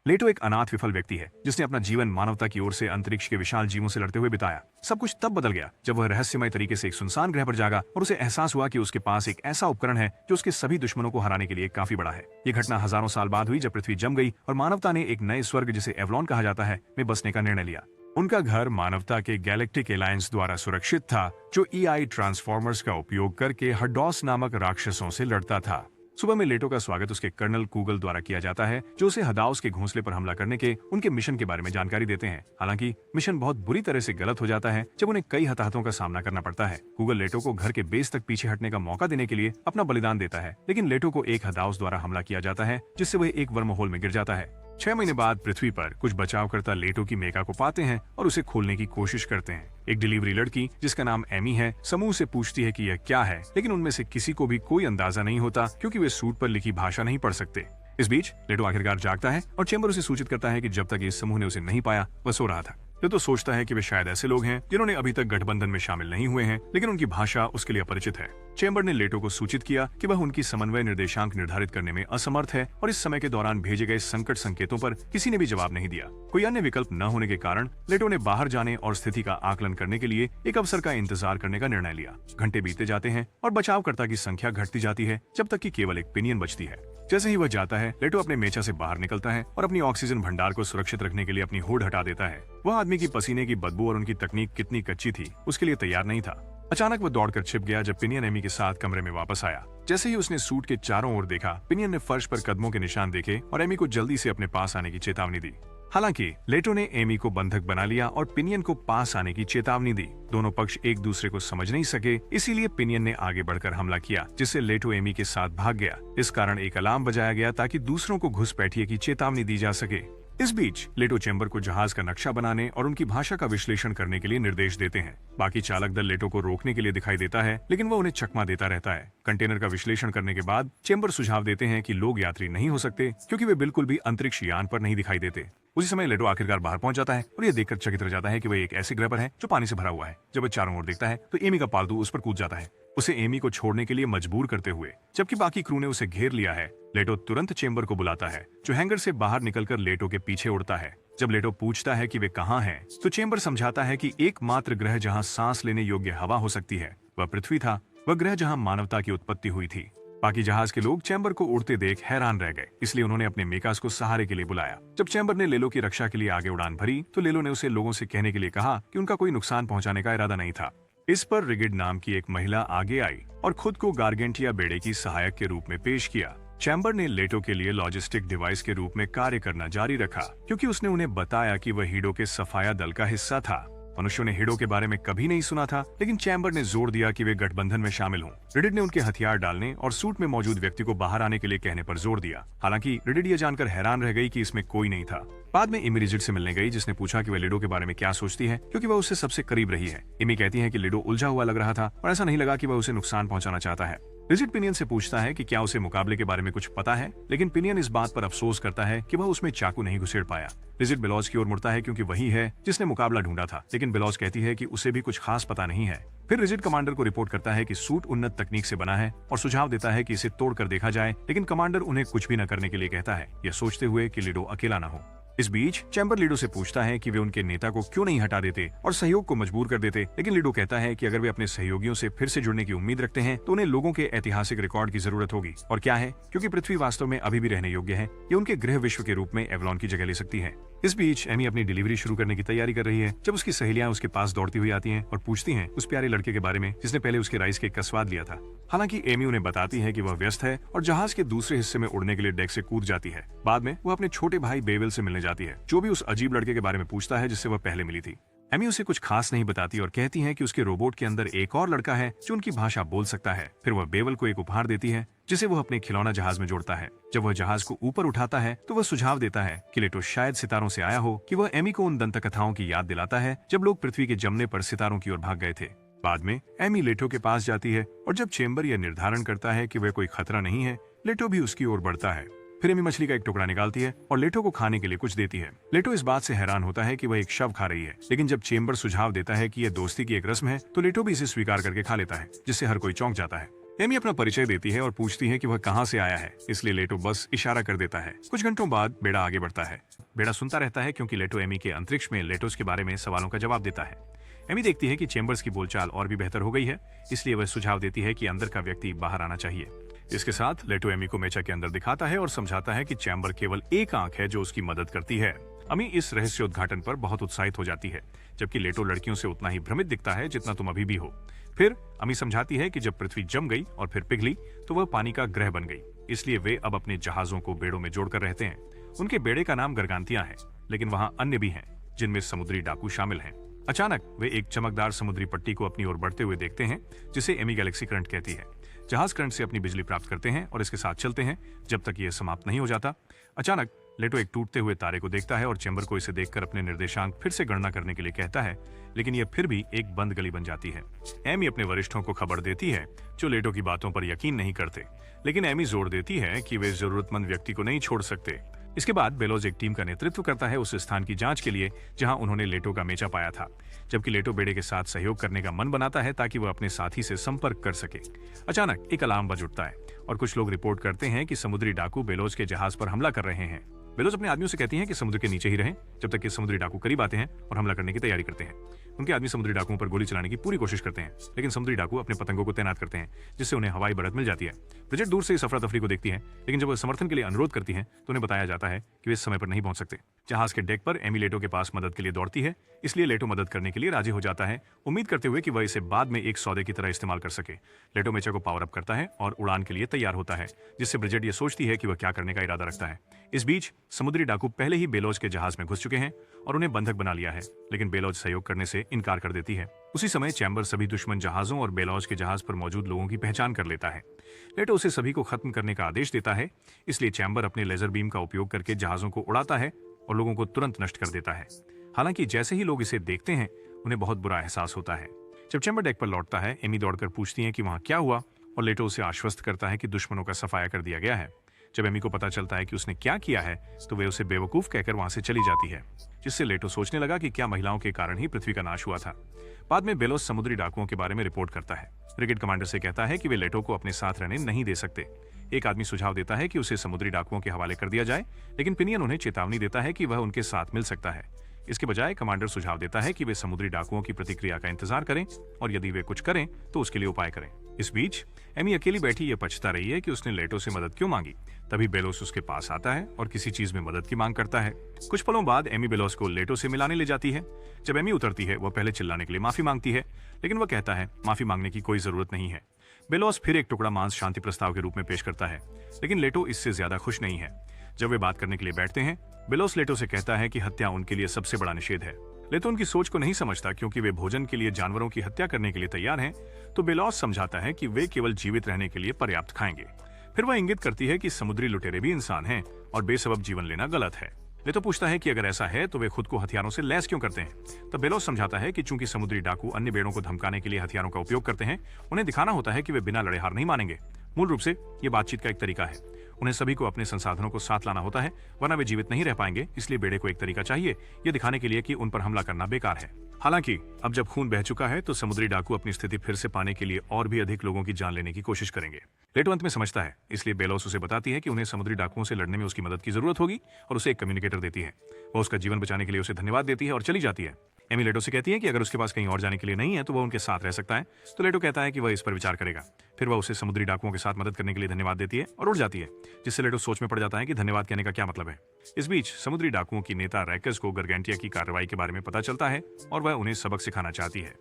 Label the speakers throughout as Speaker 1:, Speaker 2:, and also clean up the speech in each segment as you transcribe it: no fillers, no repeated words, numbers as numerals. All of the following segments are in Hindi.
Speaker 1: लेटो एक अनाथ विफल व्यक्ति है जिसने अपना जीवन मानवता की ओर से अंतरिक्ष के विशाल जीवों से लड़ते हुए बिताया। सब कुछ तब बदल गया जब वह रहस्यमय तरीके से एक सुनसान ग्रह पर जागा और उसे एहसास हुआ कि उसके पास एक ऐसा उपकरण है जो उसके सभी दुश्मनों को हराने के लिए काफी बड़ा है। ये घटना हजारों साल बाद हुई जब पृथ्वी जम गई और मानवता ने एक नए स्वर्ग, जिसे एवलॉन कहा जाता है, में बसने का निर्णय लिया। उनका घर मानवता के गैलेक्टिक एलायंस द्वारा सुरक्षित था, जो EI ट्रांसफॉर्मर्स का उपयोग करके हडॉस नामक राक्षसों से लड़ता था। सुबह में लेटो का स्वागत उसके कर्नल कूगल द्वारा किया जाता है, जो उसे हदाउस के घोंसले पर हमला करने के उनके मिशन के बारे में जानकारी देते हैं। हालांकि मिशन बहुत बुरी तरह से गलत हो जाता है जब उन्हें कई हताहतों का सामना करना पड़ता है। कूगल लेटो को घर के बेस तक पीछे हटने का मौका देने के लिए अपना बलिदान देता है, लेकिन लेटो को एक हदाउस द्वारा हमला किया जाता है, जिससे वह एक वर्महोल में गिर जाता है। 6 महीने बाद पृथ्वी पर कुछ बचावकर्ता लेटो की मेका को पाते हैं और उसे खोलने की कोशिश करते हैं। एक डिलीवरी लड़की जिसका नाम एमी है समूह से पूछती है कि यह क्या है, लेकिन उनमें से किसी को भी कोई अंदाजा नहीं होता क्योंकि वे सूट पर लिखी भाषा नहीं पढ़ सकते। इस बीच लेटो आखिरकार जागता है और चेंबर उसे सूचित करता है कि जब तक इस समूह ने उसे नहीं पाया वह सो रहा था। लेटो सोचता है कि वे शायद ऐसे लोग हैं जिन्होंने अभी तक गठबंधन में शामिल नहीं हुए हैं, लेकिन उनकी भाषा उसके लिए अपरिचित है। चेंबर ने लेटो को सूचित किया कि वह उनकी समन्वय निर्देशांक निर्धारित करने में असमर्थ है और इस समय के दौरान भेजे गए संकट संकेतों पर किसी ने भी जवाब नहीं दिया। कोई अन्य विकल्प न होने के कारण लेटो ने बाहर जाने और स्थिति का आकलन करने के लिए एक अवसर का इंतजार करने का निर्णय लिया। घंटे बीतते जाते हैं और बचावकर्ता की संख्या घटती जाती है, जब तक कि केवल एक पिनियन बचती है। जैसे ही वह जाता है, लेटो अपने मेचा से बाहर निकलता है और अपनी ऑक्सीजन भंडार को सुरक्षित रखने के लिए अपनी हुड हटा देता है। वह आदमी की पसीने की बदबू और उनकी तकनीक कितनी कच्ची थी उसके लिए तैयार नहीं था। अचानक वह दौड़कर छिप गया जब पिनियन एमी के साथ कमरे में वापस आया। जैसे ही उसने सूट के चारों ओर देखा, पिनियन ने फर्श पर कदमों के निशान देखे और एमी को जल्दी से अपने पास आने की चेतावनी दी। हालांकि लेटो ने एमी को बंधक बना लिया और पिनियन को पास आने की चेतावनी दी। दोनों पक्ष एक दूसरे को समझ नहीं सके, इसीलिए पिनियन ने आगे बढ़कर हमला किया, जिससे लेटो एमी के साथ भाग गया। इस कारण एक अलार्म बजाया गया ताकि दूसरों को घुसपैठिए की चेतावनी दी जा सके। इस बीच लेटो चेंबर को जहाज का नक्शा बनाने और उनकी भाषा का विश्लेषण करने के लिए निर्देश देते हैं। बाकी चालक दल लेटो को रोकने के लिए दिखाई देता है, लेकिन वह उन्हें चकमा देता रहता है। कंटेनर का विश्लेषण करने के बाद चेंबर सुझाव देते हैं कि लोग यात्री नहीं हो सकते क्योंकि वे बिल्कुल भी अंतरिक्ष यान पर नहीं दिखाई देते। उसी समय लेटो आखिरकार बाहर पहुंच जाता है और यह देखकर चकित रह जाता है कि वह एक ऐसे ग्रह पर है जो पानी से भरा हुआ है। जब वह चारों ओर देखता है तो एमी का पालतू उस पर कूद जाता है, उसे एमी को छोड़ने के लिए मजबूर करते हुए, जबकि बाकी क्रू ने उसे घेर लिया है। लेटो तुरंत चेंबर को बुलाता है, जो हैंगर से बाहर निकलकर लेटो के पीछे उड़ता है। जब लेटो पूछता है कि वे कहाँ हैं, तो चेंबर समझाता है कि एकमात्र ग्रह जहां सांस लेने योग्य हवा हो सकती है वह पृथ्वी था, वह ग्रह जहां मानवता की उत्पत्ति हुई थी। बाकी जहाज के लोग चेंबर को उड़ते देख हैरान रह गए, इसलिए उन्होंने अपने मेकास को सहारे के लिए बुलाया। जब चेंबर ने लेलो की रक्षा के लिए आगे उड़ान भरी, तो लेलो ने उसे लोगों से कहने के लिए कहा कि उनका कोई नुकसान पहुंचाने का इरादा नहीं था। इस पर रिगिड नाम की एक महिला आगे आई और खुद को गार्गेंटिया बेड़े की सहायक के रूप में पेश किया। चैम्बर ने लेटो के लिए लॉजिस्टिक डिवाइस के रूप में कार्य करना जारी रखा, क्योंकि उसने उन्हें बताया कि वह हीडो के सफाया दल का हिस्सा था। मनुष्यों ने हीडो के बारे में कभी नहीं सुना था, लेकिन चैम्बर ने जोर दिया कि वे गठबंधन में शामिल हों। रिडिड ने उनके हथियार डालने और सूट में मौजूद व्यक्ति को बाहर आने के लिए कहने पर जोर दिया। हालांकि रिडिड ये जानकर हैरान रह गई कि इसमें कोई नहीं था। बाद में इमी रिजिड से मिलने गई, जिसने पूछा कि वह लिडो के बारे में क्या सोचती है, क्योंकि वह उससे सबसे करीब रही है। इमी कहती है कि लिडो उलझा हुआ लग रहा था और ऐसा नहीं लगा कि वह उसे नुकसान पहुंचाना चाहता है। रिजिड पिनियन से पूछता है कि क्या उसे मुकाबले के बारे में कुछ पता है, लेकिन पिनियन इस बात पर अफसोस करता है कि वह उसमें चाकू नहीं घुसेड़ पाया। रिजिड बेलॉज की ओर मुड़ता है क्योंकि वही है जिसने मुकाबला ढूंढा था, लेकिन बेलॉज कहती है कि उसे भी कुछ खास पता नहीं है। फिर रिजिड कमांडर को रिपोर्ट करता है कि सूट उन्नत तकनीक से बना है और सुझाव देता है कि इसे तोड़कर देखा जाए, लेकिन कमांडर उन्हें कुछ भी न करने के लिए कहता है, यह सोचते हुए कि लिडो अकेला न हो। इस बीच चैम्बर लिडो से पूछता है कि वे उनके नेता को क्यों नहीं हटा देते और सहयोग को मजबूर कर देते, लेकिन लिडो कहता है कि अगर वे अपने सहयोगियों से फिर से जुड़ने की उम्मीद रखते हैं तो उन्हें लोगों के ऐतिहासिक रिकॉर्ड की जरूरत होगी। और क्या है, क्योंकि पृथ्वी वास्तव में अभी भी रहने योग्य है, ये उनके गृह विश्व के रूप में एवलॉन की जगह ले सकती है। इस बीच एमी अपनी डिलीवरी शुरू करने की तैयारी कर रही है, जब उसकी सहेलियां उसके पास दौड़ती हुई आती हैं और पूछती हैं उस प्यारे लड़के के बारे में जिसने पहले उसके राइस केक का स्वाद लिया था। हालांकि एमी उन्हें बताती है कि वह व्यस्त है और जहाज के दूसरे हिस्से में उड़ने के लिए डेक से कूद जाती है। बाद में वह अपने छोटे भाई बेवेल से मिलने जाती है, जो भी उस अजीब लड़के के बारे में पूछता है जिससे वह पहले मिली थी। एमी उसे कुछ खास नहीं बताती और कहती है कि उसके रोबोट के अंदर एक और लड़का है जो उनकी भाषा बोल सकता है। फिर वह बेवल को एक उपहार देती है, जिसे वह अपने खिलौना जहाज में जोड़ता है। जब वह जहाज को ऊपर उठाता है तो वह सुझाव देता है कि लेटो शायद सितारों से आया हो, कि वह एमी को उन दंत कथाओं की याद दिलाता है जब लोग पृथ्वी के जमने पर सितारों की ओर भाग गए थे। बाद में एमी लेटो के पास जाती है और जब चेंबर यह निर्धारण करता है कि वह कोई खतरा नहीं है, लेटो भी उसकी ओर बढ़ता है। फिर एमी मछली का एक टुकड़ा निकालती है और लेटो को खाने के लिए कुछ देती है। लेटो इस बात से हैरान होता है कि वह एक शव खा रही है, लेकिन जब चेंबर सुझाव देता है कि यह दोस्ती की एक रस्म है, तो लेटो भी इसे स्वीकार करके खा लेता है, जिससे हर कोई चौंक जाता है। एमी अपना परिचय देती है और पूछती है कि वह कहाँ से आया है, इसलिए लेटो बस इशारा कर देता है। कुछ घंटों बाद बेड़ा आगे बढ़ता है। बेड़ा सुनता रहता है क्योंकि लेटो एमी के अंतरिक्ष में लेटोस के बारे में सवालों का जवाब देता है। एमी देखती है कि चेम्बर्स की बोलचाल और भी बेहतर हो गई है, इसलिए वह सुझाव देती है कि अंदर का व्यक्ति बाहर आना चाहिए। इसके साथ लेटो एमी को मेचा के अंदर दिखाता है और समझाता है कि चैम्बर केवल एक आंख है जो उसकी मदद करती है। अमी इस रहस्योद्घाटन पर बहुत उत्साहित हो जाती है, जबकि लेटो लड़कियों से उतना ही भ्रमित दिखता है जितना तुम अभी भी हो। फिर अमी समझाती है कि जब पृथ्वी जम गई और फिर पिघली तो वह पानी का ग्रह बन गई, इसलिए वे अब अपने जहाजों को बेड़ों में जोड़कर रहते हैं। उनके बेड़े का नाम गरगांतिया है, लेकिन वहां अन्य भी हैं, जिनमें समुद्री डाकू शामिल हैं। अचानक वे एक चमकदार समुद्री पट्टी को अपनी ओर बढ़ते हुए देखते हैं, जिसे एमी गैलेक्सी करंट कहती है। जहाज करंट से अपनी बिजली प्राप्त करते हैं और इसके साथ चलते हैं जब तक यह समाप्त नहीं हो जाता। अचानक लेटो एक टूटते हुए तारे को देखता है और चैम्बर को इसे देखकर अपने निर्देशांक फिर से गणना करने के लिए कहता है, लेकिन यह फिर भी एक बंद गली बन जाती है। एमी अपने वरिष्ठों को खबर देती है, जो लेटो की बातों पर यकीन नहीं करते, लेकिन एमी जोर देती है कि वे जरूरतमंद व्यक्ति को नहीं छोड़ सकते। इसके बाद बेलोज एक टीम का नेतृत्व करता है उस स्थान की जांच के लिए जहां उन्होंने लेटो का मेचा पाया था, जबकि लेटो बेड़े के साथ सहयोग करने का मन बनाता है ताकि वह अपने साथी से संपर्क कर सके। अचानक एक अलार्म बज उठता है और कुछ लोग रिपोर्ट करते हैं कि समुद्री डाकू बेलोज के जहाज पर हमला कर रहे हैं। बेलोज अपने आदमियों से कहती हैं कि समुद्र के नीचे ही रहें जब तक कि समुद्री डाकू करीब आते हैं और हमला करने की तैयारी करते हैं। उनके आदमी समुद्री डाकुओं पर गोली चलाने की पूरी कोशिश करते हैं, लेकिन समुद्री डाकू अपने पतंगों को तैनात करते हैं, जिससे उन्हें हवाई बढ़त मिल जाती है। ब्रिजेट दूर से इस अफरा तफरी को देखती है, लेकिन जब वह समर्थन के लिए अनुरोध करती है तो उन्हें बताया जाता है कि वे समय पर नहीं पहुंच सकते। जहाज के डेक पर एमी लेटो के पास मदद के लिए दौड़ती है, इसलिए लेटो मदद करने के लिए राजी हो जाता है, उम्मीद करते हुए कि वह इसे बाद में एक सौदे की तरह इस्तेमाल कर सके। लेटो मेचा को पावर अप करता है और उड़ान के लिए तैयार होता है, जिससे ब्रिजेट ये सोचती है कि वह क्या करने का इरादा रखता है। इस बीच समुद्री डाकू पहले ही बेलोज के जहाज में घुस चुके हैं और उन्हें बंधक बना लिया है, लेकिन बेलोज सहयोग करने से इनकार कर देती है। उसी समय चैम्बर सभी दुश्मन जहाजों और बेलोज के जहाज पर मौजूद लोगों की पहचान कर लेता है। लेटो उसे सभी को खत्म करने का आदेश देता है, इसलिए चैम्बर अपने लेजर बीम का उपयोग करके जहाजों को उड़ाता है और लोगों को तुरंत नष्ट कर देता है। हालांकि जैसे ही लोग इसे देखते हैं उन्हें बहुत बुरा एहसास होता है। जब चैम्बर डेक पर लौटता है, एमी दौड़कर पूछती है कि वहां क्या हुआ और लेटो उसे आश्वस्त करता है कि दुश्मनों का सफाया कर दिया गया है। जब एमी को पता चलता है कि उसने क्या किया है तो वे उसे बेवकूफ कहकर वहां से चली जाती है, जिससे लेटो सोचने लगा कि क्या महिलाओं के कारण ही पृथ्वी का नाश हुआ था। बाद में बेलोस समुद्री डाकुओं के बारे में रिपोर्ट करता है। ब्रिगेड कमांडर से कहता है कि वे लेटो को अपने साथ रहने नहीं दे सकते। एक आदमी सुझाव देता है कि उसे समुद्री डाकुओं के हवाले कर दिया जाए, लेकिन पिनियन उन्हें चेतावनी देता है कि वह उनके साथ मिल सकता है। इसके बजाय कमांडर सुझाव देता है कि वे समुद्री डाकुओं की प्रतिक्रिया का इंतजार करें और यदि वे कुछ करें तो उसके लिए उपाय करें। इस बीच एमी अकेली बैठी ये पछता रही है कि उसने लेटो से मदद क्यों मांगी। तभी बेलोस उसके पास आता है और किसी चीज में मदद की मांग करता है। कुछ पलों बाद एमी बेलोस को लेटो से मिलाने ले जाती है। जब एमी उतरती है वह पहले चिल्लाने के लिए माफी मांगती है, लेकिन वह कहता है माफी मांगने की कोई जरूरत नहीं है। बेलोस फिर एक टुकड़ा मांस शांति प्रस्ताव के रूप में पेश करता है, लेकिन लेटो इससे ज्यादा खुश नहीं है। जब वे बात करने के लिए बैठते हैं, बेलोस लेटो से कहता है कि हत्या उनके लिए सबसे बड़ा निषेध है। लेटो उनकी सोच को नहीं समझता क्योंकि वे भोजन के लिए जानवरों की हत्या करने के लिए तैयार हैं, तो बेलोस समझाता है कि वे केवल जीवित रहने के लिए पर्याप्त खाएंगे। फिर वह इंगित करती है कि समुद्री लुटेरे भी इंसान हैं और बेसबब जीवन लेना गलत है। लेटो पूछता है कि अगर ऐसा है तो वे खुद को हथियारों से लैस क्यों करते हैं। तब बेलोस समझाता है कि चूंकि समुद्री डाकू अन्य बेड़ों को धमकाने के लिए हथियारों का उपयोग करते हैं, उन्हें दिखाना होता है कि वे बिना लड़े हार नहीं मानेंगे। मूल रूप से ये बातचीत का एक तरीका है। उन्हें सभी को अपने संसाधनों को साथ लाना होता है, वरना वे जीवित नहीं रह पाएंगे। इसलिए बेड़े को एक तरीका चाहिए, ये दिखाने के लिए कि उन पर हमला करना बेकार है। हालांकि अब जब खून बह चुका है तो समुद्री डाकू अपनी स्थिति फिर से पाने के लिए और भी अधिक लोगों की जान लेने की कोशिश करेंगे। लेटो अंत में समझता है, इसलिए बेलोस उसे बताती है कि उन्हें समुद्री डाकुओं से लड़ने में उसकी मदद की जरूरत होगी और उसे एक कम्युनिकेटर देती है। वह उसका जीवन बचाने के लिए उसे धन्यवाद देती है और चली जाती है। एमी लेटो से कहती है कि अगर उसके पास कहीं और जाने के लिए नहीं है तो वह उनके साथ रह सकता है, तो लेटो कहता है कि वह इस पर विचार करेगा। फिर वह उसे समुद्री डाकुओं के साथ मदद करने के लिए धन्यवाद देती है और उड़ जाती है, जिससे लेटो सोच में पड़ जाता है कि धन्यवाद कहने का क्या मतलब है। इस बीच समुद्री डाकुओं की नेता रैकस को गरगैंटिया की कार्रवाई के बारे में पता चलता है और वह उन्हें सबक सिखाना चाहती है।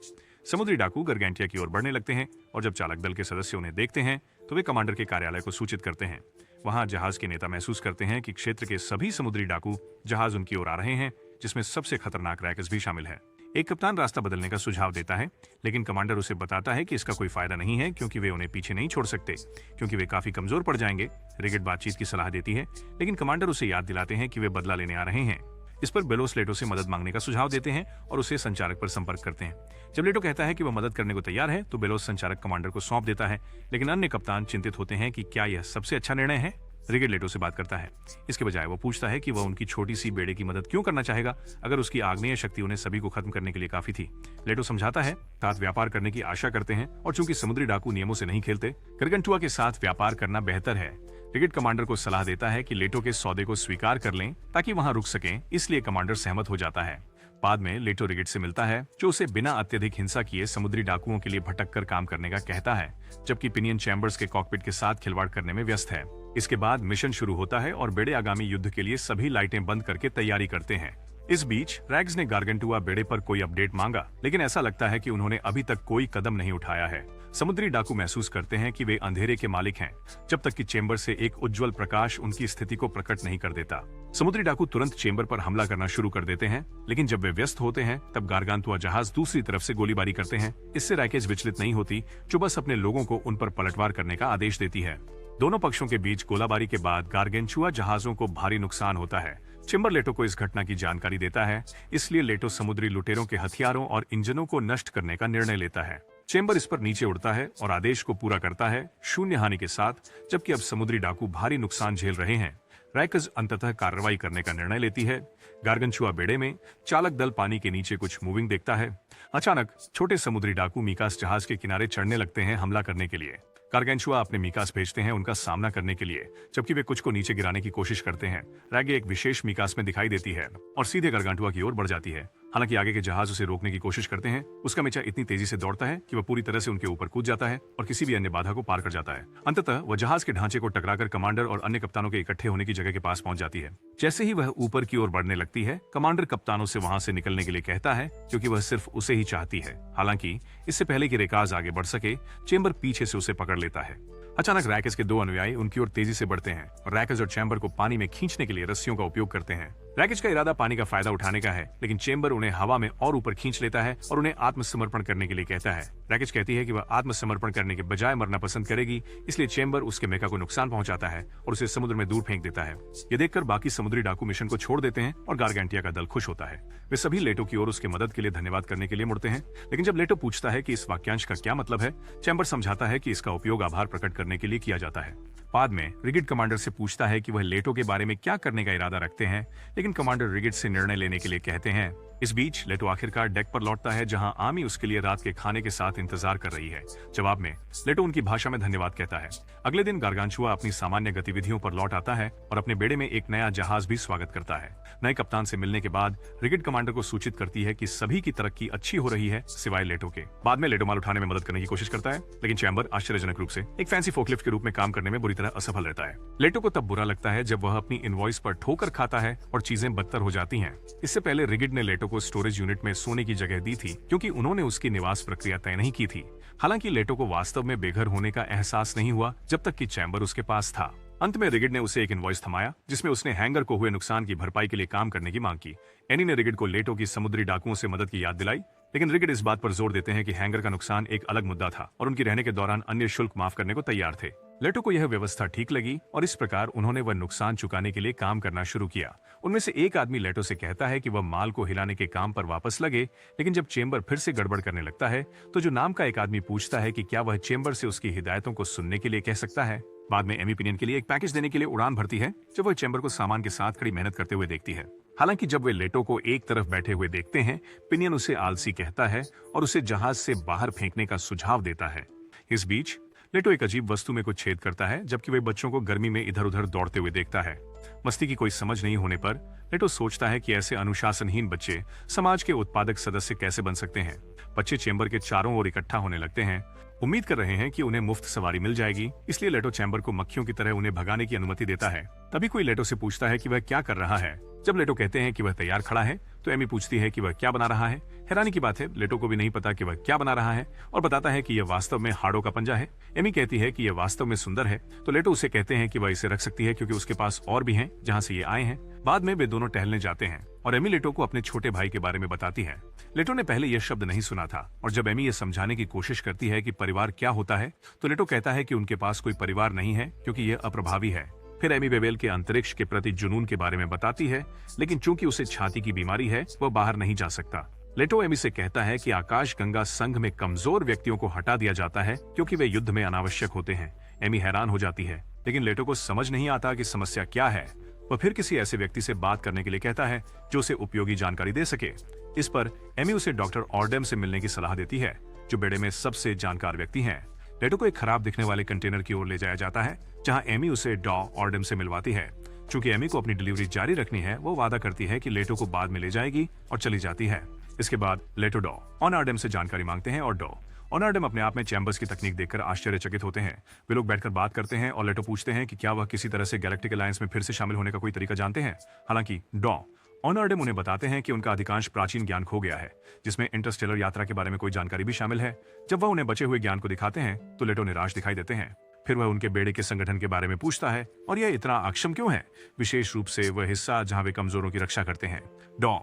Speaker 1: समुद्री डाकू गरगैंटिया की ओर बढ़ने लगते हैं और जब चालक दल के सदस्य उन्हें देखते हैं तो वे कमांडर के कार्यालय को सूचित करते हैं। वहां जहाज के नेता महसूस करते हैं कि क्षेत्र के सभी समुद्री डाकू जहाज उनकी ओर आ रहे हैं, जिसमें सबसे खतरनाक रैकस भी शामिल है। एक कप्तान रास्ता बदलने का सुझाव देता है, लेकिन कमांडर उसे बताता है कि इसका कोई फायदा नहीं है क्योंकि वे उन्हें पीछे नहीं छोड़ सकते, क्योंकि वे काफी कमजोर पड़ जाएंगे। रिगेट बातचीत की सलाह देती है, लेकिन कमांडर उसे याद दिलाते हैं कि वे बदला लेने आ रहे हैं। इस पर बेलोस लेटो से मदद मांगने का सुझाव देते हैं और उसे संचारक पर संपर्क करते हैं। जब लेटो कहता है कि वह मदद करने को तैयार है तो बेलोस संचारक कमांडर को सौंप देता है, लेकिन अन्य कप्तान चिंतित होते हैं कि क्या यह सबसे अच्छा निर्णय है। रिगिड लेटो से बात करता है। इसके बजाय वो पूछता है कि वह उनकी छोटी सी बेड़े की मदद क्यों करना चाहेगा अगर उसकी आग्नेय शक्ति उन्हें सभी को खत्म करने के लिए काफी थी। लेटो समझाता है साथ व्यापार करने की आशा करते हैं और चूंकि समुद्री डाकू नियमों से नहीं खेलते, गारगेंटुआ के साथ व्यापार करना बेहतर है। रिगिड कमांडर को सलाह देता है कि लेटो के सौदे को स्वीकार कर लें ताकि वहां रुक सकें, इसलिए कमांडर सहमत हो जाता है। बाद में लेटो रिगिड से मिलता है जो उसे बिना अत्यधिक हिंसा किए समुद्री डाकुओं के लिए भटक कर काम करने का कहता है, जबकि पिनियन चैम्बर्स के कॉकपिट के साथ खिलवाड़ करने में व्यस्त है। इसके बाद मिशन शुरू होता है और बेड़े आगामी युद्ध के लिए सभी लाइटें बंद करके तैयारी करते हैं। इस बीच रैग्स ने गारगेंटुआ बेड़े पर कोई अपडेट मांगा, लेकिन ऐसा लगता है कि उन्होंने अभी तक कोई कदम नहीं उठाया है। समुद्री डाकू महसूस करते हैं कि वे अंधेरे के मालिक हैं, जब तक कि चेंबर से एक उज्जवल प्रकाश उनकी स्थिति को प्रकट नहीं कर देता। समुद्री डाकू तुरंत चेंबर पर हमला करना शुरू कर देते हैं, लेकिन जब वे व्यस्त होते हैं तब गारगांतुआ जहाज दूसरी तरफ से गोलीबारी करते हैं। इससे रैकेज विचलित नहीं होती, जो बस अपने लोगों को उन पर पलटवार करने का आदेश देती है। दोनों पक्षों के बीच गोलाबारी के बाद गारगेंचुआ जहाजों को भारी नुकसान होता है। चेंबर लेटो को इस घटना की जानकारी देता है, इसलिए लेटो समुद्री लुटेरों के हथियारों और इंजनों को नष्ट करने का निर्णय लेता है। चेंबर इस पर नीचे उड़ता है और आदेश को पूरा करता है शून्य हानि के साथ, जबकि अब समुद्री डाकू भारी नुकसान झेल रहे हैं। रैकज अंततः कार्रवाई करने का निर्णय लेती है। गारगेंचुआ बेड़े में, चालक दल पानी के नीचे कुछ मूविंग देखता है। अचानक छोटे समुद्री डाकू मीकास जहाज के किनारे चढ़ने लगते हैं हमला करने के लिए। गारगेंचुआ अपने मीकास भेजते हैं उनका सामना करने के लिए, जबकि वे कुछ को नीचे गिराने की कोशिश करते हैं। रैगे एक विशेष मीकास में दिखाई देती है और सीधे गारगांटुआ की ओर बढ़ जाती है। हालांकि आगे के जहाज उसे रोकने की कोशिश करते हैं। उसका मीचा इतनी तेजी से दौड़ता है कि वह पूरी तरह से उनके ऊपर कूद जाता है और किसी भी अन्य बाधा को पार कर जाता है। अंततः वह जहाज के ढांचे को टकराकर कमांडर और अन्य कप्तानों के इकट्ठे होने की जगह के पास पहुंच जाती है। जैसे ही वह ऊपर की ओर बढ़ने लगती है, कमांडर कप्तानों से वहां से निकलने के लिए कहता है, क्योंकि वह सिर्फ उसे ही चाहती है। हालांकि इससे पहले कि रेकाज आगे बढ़ सके, चेंबर पीछे से उसे पकड़ लेता है। अचानक रैकेज के दो अनुयायी उनकी ओर तेजी से बढ़ते हैं और रैकेज और चैम्बर को पानी में खींचने के लिए रस्सियों का उपयोग करते हैं। रैकेज का इरादा पानी का फायदा उठाने का है, लेकिन चेंबर उन्हें हवा में और ऊपर खींच लेता है और उन्हें आत्मसमर्पण करने के लिए कहता है। रैकेज कहती है कि वह आत्मसमर्पण करने के बजाय मरना पसंद करेगी, इसलिए चेंबर उसके मेका को नुकसान पहुंचाता है और उसे समुद्र में दूर फेंक देता है। ये देखकर बाकी समुद्री डाकू मिशन को छोड़ देते हैं और गारगेंटिया का दल खुश होता है। वे सभी लेटो की ओर उसके मदद के लिए धन्यवाद करने के लिए मुड़ते हैं, लेकिन जब लेटो पूछता है कि इस वाक्यांश का क्या मतलब है, चेंबर समझाता है कि इसका उपयोग आभार प्रकट करने के लिए किया जाता है। बाद में रिगिड कमांडर से पूछता है कि वह लेटो के बारे में क्या करने का इरादा रखते हैं, लेकिन कमांडर रिगिड से निर्णय लेने के लिए कहते हैं। इस बीच लेटो आखिरकार डेक पर लौटता है, जहां आमी उसके लिए रात के खाने के साथ इंतजार कर रही है। जवाब में लेटो उनकी भाषा में धन्यवाद कहता है। अगले दिन गारगांचुआ अपनी सामान्य गतिविधियों पर लौट आता है और अपने बेड़े में एक नया जहाज भी स्वागत करता है। नए कप्तान से मिलने के बाद रिगिड कमांडर को सूचित करती है कि सभी की तरक्की अच्छी हो रही है सिवाय लेटो के। बाद में लेटो माल उठाने में मदद करने की कोशिश करता है, लेकिन चैम्बर आश्चर्यजनक रूप से एक फैंसी फोकलिफ्ट के रूप में काम करने में बुरी तरह असफल रहता है। लेटो को तब बुरा लगता है जब वह अपनी इनवॉइस पर ठोकर खाता है और चीजें बदतर हो जाती हैं। इससे पहले रिगिड ने लेटो को स्टोरेज यूनिट में सोने की जगह दी थी, क्योंकि उन्होंने उसकी निवास प्रक्रिया तय नहीं की थी। हालांकि लेटो को वास्तव में बेघर होने का एहसास नहीं हुआ जब तक कि चैम्बर उसके पास था। अंत में रिगिड ने उसे एक इनवॉइस थमाया, जिसमें उसने हैंगर को हुए नुकसान की भरपाई के लिए काम करने की मांग की। एनी ने रिगिड को लेटो की समुद्री डाकुओं से मदद की याद दिलाई, लेकिन रिगिड इस बात पर जोर देते हैं कि हैंगर का नुकसान एक अलग मुद्दा था और उनकी रहने के दौरान अन्य शुल्क माफ करने को तैयार थे। लेटो को यह व्यवस्था ठीक लगी और इस प्रकार उन्होंने वह नुकसान चुकाने के लिए काम करना शुरू किया। उनमें से एक आदमी लेटो से कहता है कि वह माल को हिलाने के काम पर वापस लगे, लेकिन जब चेंबर फिर से गड़बड़ करने लगता है तो जो नाम का एक आदमी पूछता है कि क्या वह चेंबर से उसकी हिदायतों को सुनने के लिए कह सकता है। बाद में एमी पिनियन के लिए एक पैकेज देने के लिए उड़ान भरती है, जब वह चेंबर को सामान के साथ कड़ी मेहनत करते हुए देखती है। हालांकि जब वे लेटो को एक तरफ बैठे हुए देखते हैं, पिनियन उसे आलसी कहता है और उसे जहाज से बाहर फेंकने का सुझाव देता है। इस बीच लेटो एक अजीब वस्तु में कुछ छेद करता है, जबकि वह बच्चों को गर्मी में इधर उधर दौड़ते हुए देखता है। मस्ती की कोई समझ नहीं होने पर लेटो सोचता है कि ऐसे अनुशासनहीन बच्चे समाज के उत्पादक सदस्य कैसे बन सकते हैं। बच्चे चेंबर के चारों ओर इकट्ठा होने लगते हैं, उम्मीद कर रहे हैं कि उन्हें मुफ्त सवारी मिल जाएगी, इसलिए लेटो चैम्बर को मक्खियों की तरह उन्हें भगाने की अनुमति देता है। तभी कोई लेटो से पूछता है कि वह क्या कर रहा है। जब लेटो कहते हैं कि वह तैयार खड़ा है, तो एमी पूछती है कि वह क्या बना रहा है। हैरानी की बात है, लेटो को भी नहीं पता कि वह क्या बना रहा है और बताता है कि यह वास्तव में हाड़ों का पंजा है। एमी कहती है कि यह वास्तव में सुंदर है, तो लेटो उसे कहते हैं कि वह इसे रख सकती है क्योंकि उसके पास और भी हैं जहां से ये आए हैं। बाद में वे दोनों टहलने जाते हैं और एमी लेटो को अपने छोटे भाई के बारे में बताती है। लेटो ने पहले यह शब्द नहीं सुना था और जब एमी यह समझाने की कोशिश करती है कि परिवार क्या होता है, तो लेटो कहता है कि उनके पास कोई परिवार नहीं है क्योंकि यह अप्रभावी है। फिर एमी बेबेल के अंतरिक्ष के प्रति जुनून के बारे में बताती है, लेकिन चूंकि उसे छाती की बीमारी है, वह बाहर नहीं जा सकता। लेटो एमी से कहता है कि आकाश गंगा संघ में कमजोर व्यक्तियों को हटा दिया जाता है क्योंकि वे युद्ध में अनावश्यक होते हैं। एमी हैरान हो जाती है, लेकिन लेटो को समझ नहीं आता कि समस्या क्या है। वह फिर किसी ऐसे व्यक्ति से बात करने के लिए कहता है जो उसे उपयोगी जानकारी दे सके। इस पर एमी उसे डॉक्टर ऑर्डेम से मिलने की सलाह देती है, जो बेड़े में सबसे जानकार व्यक्ति हैं। लेटो को एक खराब दिखने वाले कंटेनर की ओर ले जाया जाता है, जहां एमी उसे डॉ ऑर्डेम से मिलवाती है। चूंकि एमी को अपनी डिलीवरी जारी रखनी है, वो वादा करती है कि लेटो को बाद में ले जाएगी और चली जाती है। इसके बाद लेटो डॉ ऑर्डेम से जानकारी मांगते हैं और डॉ ऑर्डेम अपने आप में चैम्बर्स की तकनीक देखकर आश्चर्यचकित होते हैं। वे लोग बैठकर बात करते हैं और लेटो पूछते हैं कि क्या वह किसी तरह से गैलेक्टिक अलायंस में फिर से शामिल होने का कोई तरीका जानते हैं। हालांकि डॉ ऑर्डेम उन्हें बताते हैं कि उनका अधिकांश प्राचीन ज्ञान खो गया है, जिसमें इंटरस्टेलर यात्रा के बारे में कोई जानकारी भी शामिल है। जब वह उन्हें बचे हुए ज्ञान को दिखाते हैं तो लेटो निराश दिखाई देते हैं। फिर वह उनके बेड़े के संगठन के बारे में पूछता है और यह इतना अक्षम क्यों है, विशेष रूप से वह हिस्सा जहां वे कमजोरों की रक्षा करते हैं। डॉ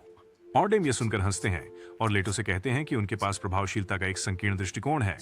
Speaker 1: ऑर्डेम यह सुनकर हंसते हैं और लेटो से कहते हैं कि उनके पास प्रभावशीलता का एक संकीर्ण दृष्टिकोण है।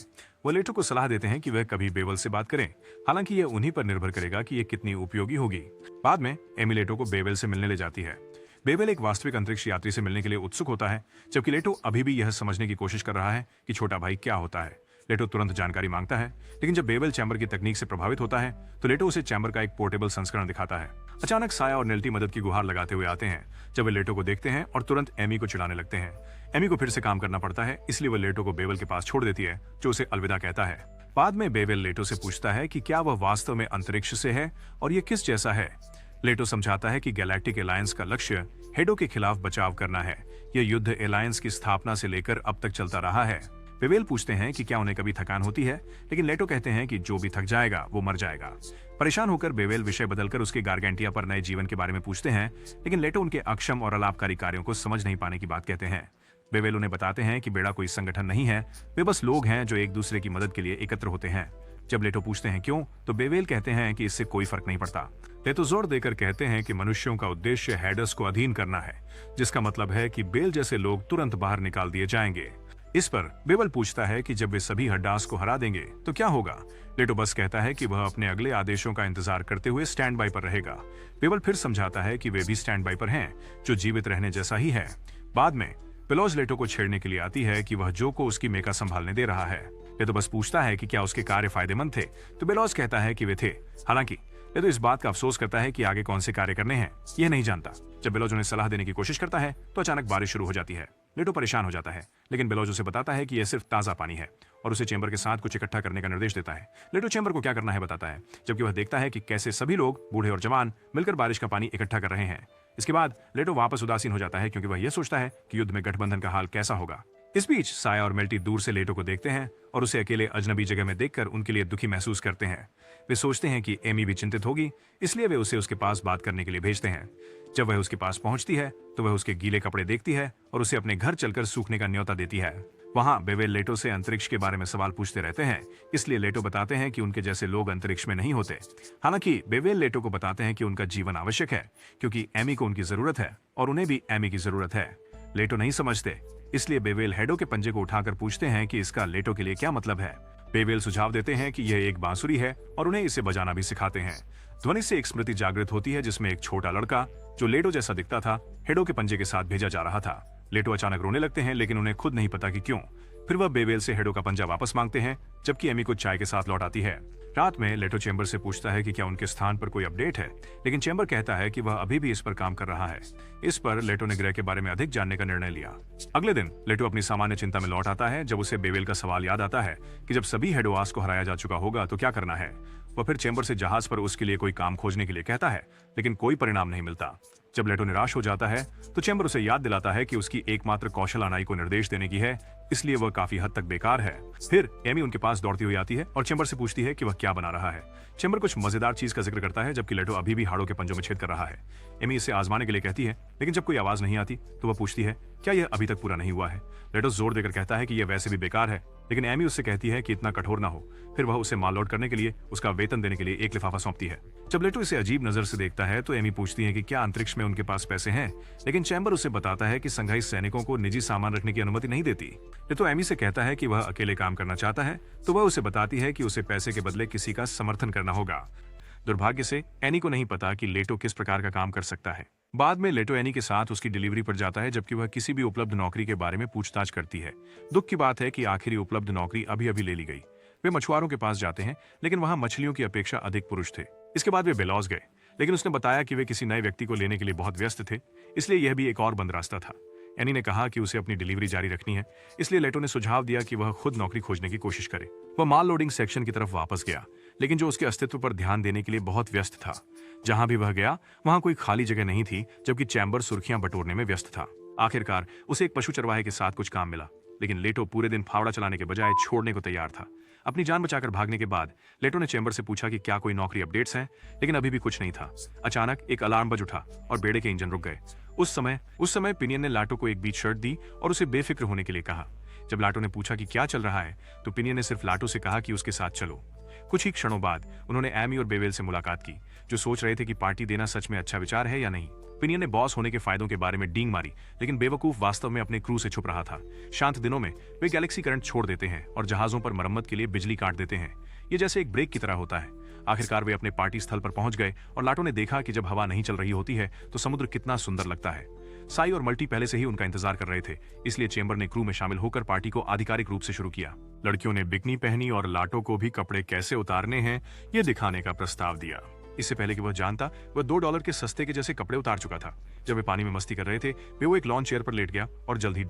Speaker 1: वह लेटो को सलाह देते हैं कि वह कभी बेवल से बात करें, हालांकि यह उन्हीं पर निर्भर करेगा कि यह कितनी उपयोगी होगी। बाद में एमी लेटो को बेवल से मिलने ले जाती है। बेवल एक वास्तविक अंतरिक्ष यात्री से मिलने के लिए उत्सुक होता है, जबकि लेटो अभी भी यह समझने की कोशिश कर रहा है कि छोटा भाई क्या होता है। लेटो तुरंत जानकारी मांगता है, लेकिन जब बेवल चैम्बर की तकनीक से प्रभावित होता है तो लेटो उसे चैम्बर का एक पोर्टेबल संस्करण दिखाता है। अचानक साया और नेल्टी मदद की गुहार लगाते हुए आते हैं, जब वे लेटो को देखते हैं और तुरंत एमी को चिढ़ाने लगते हैं। एमी को फिर से काम करना पड़ता है, इसलिए वह लेटो को बेवल के पास छोड़ देती है, जो उसे अलविदा कहता है। बाद में बेवल लेटो से पूछता है कि क्या वह वास्तव में अंतरिक्ष से है और यह किस जैसा है। लेटो समझाता है कि गैलेक्टिक अलायंस का लक्ष्य हेडो के खिलाफ बचाव करना है। यह युद्ध अलायंस की स्थापना से लेकर अब तक चलता रहा है। बेवेल पूछते हैं कि क्या उन्हें कभी थकान होती है, लेकिन लेटो कहते हैं कि जो भी थक जाएगा वो मर जाएगा। परेशान होकर बेवेल विषय बदलकर उसके गारगेंटिया पर नए जीवन के बारे में पूछते हैं, लेकिन लेटो उनके अक्षम और अलाभकारी कार्यों को समझ नहीं पाने की बात कहते हैं। बेवेल उन्हें बताते हैं कि बेड़ा कोई संगठन नहीं है, वे बस लोग हैं जो एक दूसरे की मदद के लिए एकत्र होते हैं। जब लेटो पूछते हैं क्यों, तो बेवेल कहते हैं कि इससे कोई फर्क नहीं पड़ता। लेटो जोर देकर कहते हैं कि मनुष्यों का उद्देश्य हैडस को अधीन करना है, जिसका मतलब है कि बेल जैसे लोग तुरंत बाहर निकाल दिए जाएंगे। इस पर बेवल पूछता है कि जब वे सभी हड्डास को हरा देंगे तो क्या होगा। लेटो बस कहता है कि वह अपने अगले आदेशों का इंतजार करते हुए स्टैंड बाय पर रहेगा। बेवल फिर समझाता है कि वे भी स्टैंड बाय पर हैं, जो जीवित रहने जैसा ही है। बाद में पेलोज लेटो को छेड़ने के लिए आती है कि वह जो को उसकी मेका संभालने दे रहा है। लेटो बस पूछता है कि क्या उसके कार्य फायदेमंद थे, तो बेलोज कहता है कि वे थे। हालांकि लेटो इस बात का अफसोस करता है कि आगे कौन से कार्य करने हैं यह नहीं जानता। जब बेलोज उन्हें सलाह देने की कोशिश करता है तो अचानक बारिश शुरू हो जाती है। लेटो परेशान हो जाता है, लेकिन बेलोज उसे बताता है कि यह सिर्फ ताजा पानी है और उसे चेंबर के साथ कुछ इकट्ठा करने का निर्देश देता है। लेटो चेंबर को क्या करना है बताता है, जबकि वह देखता है कि कैसे सभी लोग बूढ़े और जवान मिलकर बारिश का पानी इकट्ठा कर रहे हैं। इसके बाद लेटो वापस उदासीन हो जाता है, क्योंकि वह यह सोचता है कि युद्ध में गठबंधन का हाल कैसा होगा। इस बीच साया और मेल्टी दूर से लेटो को देखते हैं और उसे अकेले अजनबी जगह में देखकर उनके लिए दुखी महसूस करते हैं। वे सोचते हैं कि एमी भी चिंतित होगी, इसलिए वे उसे उसके पास बात करने के लिए भेजते हैं। जब वह उसके पास पहुंचती है तो वह उसके गीले कपड़े देखती है और उसे अपने घर चलकर सूखने का न्योता देती है। वहां बेवेल लेटो से अंतरिक्ष के बारे में सवाल पूछते रहते हैं, इसलिए लेटो बताते हैं कि उनके जैसे लोग अंतरिक्ष में नहीं होते। हालांकि बेवेल लेटो को बताते हैं कि उनका जीवन आवश्यक है, क्योंकि एमी को उनकी जरूरत है और उन्हें भी एमी की जरूरत है। लेटो नहीं समझते, इसलिए बेवेल हेडो के पंजे को उठाकर पूछते हैं कि इसका लेटो के लिए क्या मतलब है। बेवेल सुझाव देते हैं कि यह एक बांसुरी है और उन्हें इसे बजाना भी सिखाते हैं। ध्वनि से एक स्मृति जागृत होती है, जिसमें एक छोटा लड़का जो लेटो जैसा दिखता था हेडो के पंजे के साथ भेजा जा रहा था। लेटो अचानक रोने लगते हैं, लेकिन उन्हें खुद नहीं पता कि क्यों। फिर वह बेवेल से हेडो का पंजा वापस मांगते हैं, जबकि एमी को चाय के साथ लौट आती है। रात में लेटो चेंबर से पूछता है कि क्या उनके स्थान पर कोई अपडेट है, लेकिन चेंबर कहता है कि वह अभी भी इस पर काम कर रहा है। इस पर लेटो ने ग्रह के बारे में अधिक जानने का निर्णय लिया। अगले दिन लेटो अपनी सामान्य चिंता में लौट आता है, जब उसे बेवेल का सवाल याद आता है कि जब सभी हेडोआस को हराया जा चुका होगा तो क्या करना है। वह फिर चेंबर से जहाज पर उसके लिए कोई काम खोजने के लिए कहता है, लेकिन कोई परिणाम नहीं मिलता। जब लेटो निराश हो जाता है तो चेंबर उसे याद दिलाता है कि उसकी एकमात्र कौशल अनाई को निर्देश देने की है, इसलिए वह काफी हद तक बेकार है। फिर एमी उनके पास दौड़ती हुई आती है और चेंबर से पूछती है कि वह क्या बना रहा है। चेंबर कुछ मजेदार चीज का जिक्र करता है, जबकि लेटो अभी भी हाड़ों के पंजों में छेद कर रहा है। एमी इसे आजमाने के लिए कहती है, लेकिन जब कोई आवाज नहीं आती तो वह पूछती है क्या यह अभी तक पूरा नहीं हुआ है। लेटो जोर देकर कहता है कि यह वैसे भी बेकार है, लेकिन एमी उससे कहती है कि इतना कठोर ना हो। फिर वह उसे माल लोड करने के लिए उसका वेतन देने के लिए एक लिफाफा सौंपती है। जब लेटो इसे अजीब नजर से देखता है तो एमी पूछती है कि क्या अंतरिक्ष में उनके पास पैसे हैं, लेकिन चैम्बर उसे बताता है कि संघाई सैनिकों को निजी सामान रखने की अनुमति नहीं देती। लेटो एमी से कहता है कि वह अकेले काम करना चाहता है, तो वह उसे बताती है कि उसे पैसे के बदले किसी का समर्थन करना होगा। दुर्भाग्य से एनी को नहीं पता कि लेटो किस प्रकार का काम कर सकता है। बाद में लेटो एनी के साथ उसकी डिलीवरी पर जाता है, जबकि वह किसी भी उपलब्ध नौकरी के बारे में पूछताछ करती है। दुख की बात है कि आखिरी उपलब्ध नौकरी अभी अभी ले ली गई। वे मछुआरों के पास जाते हैं, लेकिन वहां मछलियों की अपेक्षा अधिक पुरुष थे। इसके बाद वे बेलॉज गए, लेकिन उसने बताया कि वे किसी नए व्यक्ति को लेने के लिए बहुत व्यस्त थे, इसलिए यह भी एक और बंद रास्ता था। एनी ने कहा कि उसे अपनी डिलीवरी जारी रखनी है, इसलिए लेटो ने सुझाव दिया कि वह खुद नौकरी खोजने की कोशिश करे। वह माल लोडिंग सेक्शन की तरफ वापस गया, लेकिन जो उसके अस्तित्व पर ध्यान देने के लिए बहुत व्यस्त था। जहां भी वह गया वहां कोई खाली जगह नहीं थी, जबकि चैम्बर सुर्खियां बटोरने में व्यस्त था। आखिरकार उसे एक पशु चरवाहे के साथ कुछ काम मिला, लेकिन लेटो पूरे दिन फावड़ा चलाने के बजाय छोड़ने को तैयार था। अपनी जान बचाकर भागने के बाद लेटो ने चैम्बर से पूछा कि क्या कोई नौकरी अपडेट्स हैं, लेकिन अभी भी कुछ नहीं था। अचानक एक अलार्म बज उठा और बेड़े के इंजन रुक गए। उस समय पिनियन ने लाटो को एक बीच शर्ट दी और उसे बेफिक्र होने के लिए कहा। जब लाटो ने पूछा कि क्या चल रहा है, तो पिनियन ने सिर्फ लाटो से कहा कि उसके साथ चलो। कुछ ही क्षणों बाद उन्होंने एमी और बेवेल से मुलाकात की, जो सोच रहे थे कि पार्टी देना सच में अच्छा विचार है या नहीं। पिनियन ने बॉस होने के फायदों के बारे में डींग मारी, लेकिन बेवकूफ वास्तव में अपने क्रू से छुप रहा था। शांत दिनों में वे गैलेक्सी करंट छोड़ देते हैं और जहाजों पर मरम्मत के लिए बिजली काट देते हैं। ये जैसे एक ब्रेक की तरह होता है। आखिरकार वे अपने पार्टी स्थल पर पहुंच गए और लाटो ने देखा कि जब हवा नहीं चल रही होती है तो समुद्र कितना सुंदर लगता है। साई और मल्टी पहले से ही उनका इंतजार कर रहे थे, इसलिए चेंबर ने क्रू में शामिल होकर पार्टी को आधिकारिक रूप से शुरू किया। लड़कियों ने बिकनी पहनी और लाटो को भी कपड़े कैसे उतारने हैं ये दिखाने का प्रस्ताव दिया। इससे पहले कि वह जानता, वह $2 के सस्ते के जैसे कपड़े उतार चुका था। जब वे पानी में मस्ती कर रहे थे, वो एक लॉन चेयर पर लेट गया और जल्द ही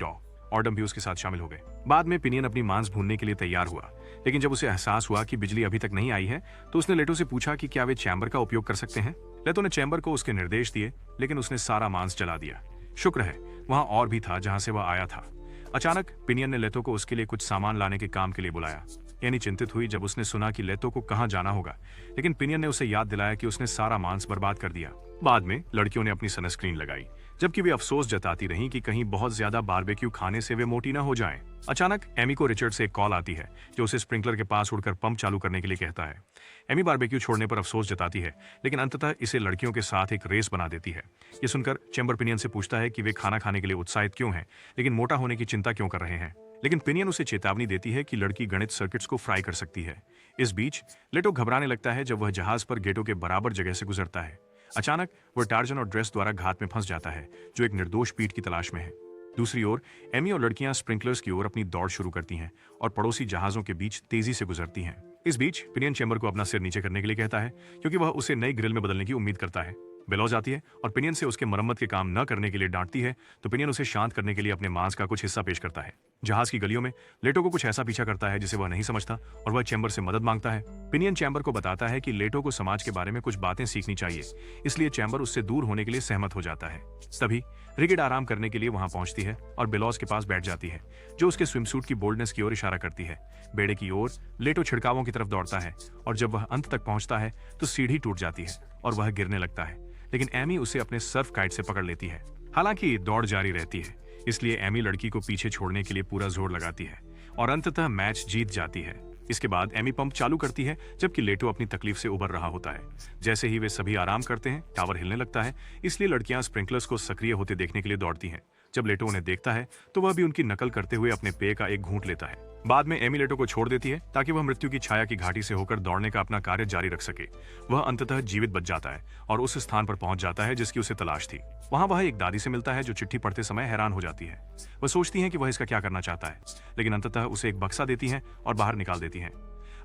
Speaker 1: ऑर्डम भी उसके साथ शामिल हो गए। बाद में पिनियन अपनी मांस भूनने के लिए तैयार हुआ, लेकिन जब उसे एहसास हुआ कि बिजली अभी तक नहीं आई है, तो उसने लेटो से पूछा कि क्या वे चैम्बर का उपयोग कर सकते हैं। लेटो ने चैम्बर को उसके निर्देश दिए, लेकिन उसने सारा मांस जला दिया। शुक्र है वहां और भी था जहां से वह आया था। अचानक पिनियन ने लेतो को उसके लिए कुछ सामान लाने के काम के लिए बुलाया। एनी चिंतित हुई जब उसने सुना कि लेतो को कहां जाना होगा, लेकिन पिनियन ने उसे याद दिलाया कि उसने सारा मांस बर्बाद कर दिया। बाद में लड़कियों ने अपनी सनस्क्रीन लगाई, जबकि वे अफसोस जताती रहीं कि कहीं बहुत ज्यादा बारबेक्यू खाने से वे मोटी न हो जाएं। अचानक एमी को रिचर्ड से एक कॉल आती है, जो उसे स्प्रिंकलर के पास उड़कर पंप चालू करने के लिए कहता है। एमी बारबेक्यू छोड़ने पर अफसोस जताती है, लेकिन अंततः इसे लड़कियों के साथ एक रेस बना देती है। ये सुनकर चैम्बर पिनियन से पूछता है कि वे खाना खाने के लिए उत्साहित क्यों हैं, लेकिन मोटा होने की चिंता क्यों कर रहे हैं। लेकिन पिनियन उसे चेतावनी देती है कि लड़की गणित सर्किट्स को फ्राई कर सकती है। इस बीच लेटो घबराने लगता है जब वह जहाज पर गेटों के बराबर जगह से गुजरता है। अचानक वह टार्जन और ड्रेस द्वारा घात में फंस जाता है, जो एक निर्दोष पीठ की तलाश में है। दूसरी ओर एमी और लड़कियां स्प्रिंकलर्स की ओर अपनी दौड़ शुरू करती हैं और पड़ोसी जहाजों के बीच तेजी से गुजरती हैं। इस बीच पिनियन चैम्बर को अपना सिर नीचे करने के लिए कहता है, क्योंकि वह उसे नई ग्रिल में बदलने की उम्मीद करता है। बेलौ जाती है और पिनियन से उसके मरम्मत के काम न करने के लिए डांटती है, तो पिनियन उसे शांत करने के लिए अपने मांस का कुछ हिस्सा पेश करता है। जहाज की गलियों में लेटो को कुछ ऐसा पीछा करता है जिसे वह नहीं समझता और वह चैम्बर से मदद मांगता है। पिनियन चैम्बर को बताता है कि लेटो को समाज के बारे में कुछ बातें सीखनी चाहिए, इसलिए चैम्बर उससे दूर होने के लिए सहमत हो जाता है। तभी रिगिड आराम करने के लिए वहां पहुंचती है और बेलॉस के पास बैठ जाती है, जो उसके स्विमसूट की बोल्डनेस की ओर इशारा करती है। बेड़े की ओर लेटो छिड़कावों की तरफ दौड़ता है और जब वह अंत तक पहुंचता है तो सीढ़ी टूट जाती है और वह गिरने लगता है, लेकिन एमी उसे अपने सर्फ काइट से पकड़ लेती है। हालांकि दौड़ जारी रहती है, इसलिए एमी लड़की को पीछे छोड़ने के लिए पूरा जोर लगाती है और अंततः मैच जीत जाती है। इसके बाद एमी पंप चालू करती है, जबकि लेटो अपनी तकलीफ से उबर रहा होता है। जैसे ही वे सभी आराम करते हैं, टावर हिलने लगता है, इसलिए लड़कियां स्प्रिंकलर्स को सक्रिय होते देखने के लिए दौड़ती हैं। जब लेटो उन्हें देखता है तो वह भी उनकी नकल करते हुए अपने पेय का एक घूंट लेता है। बाद में एमी लेटो को छोड़ देती है ताकि वह मृत्यु की छाया की घाटी से होकर दौड़ने का अपना कार्य जारी रख सके। वह अंततः जीवित बच जाता है और उस स्थान पर पहुंच जाता है जिसकी उसे तलाश थी। वहां वह एक दादी से मिलता है जो चिट्ठी पढ़ते समय हैरान हो जाती है। वह सोचती है कि वह इसका क्या करना चाहता है, लेकिन अंततः उसे एक बक्सा देती है और बाहर निकाल देती है।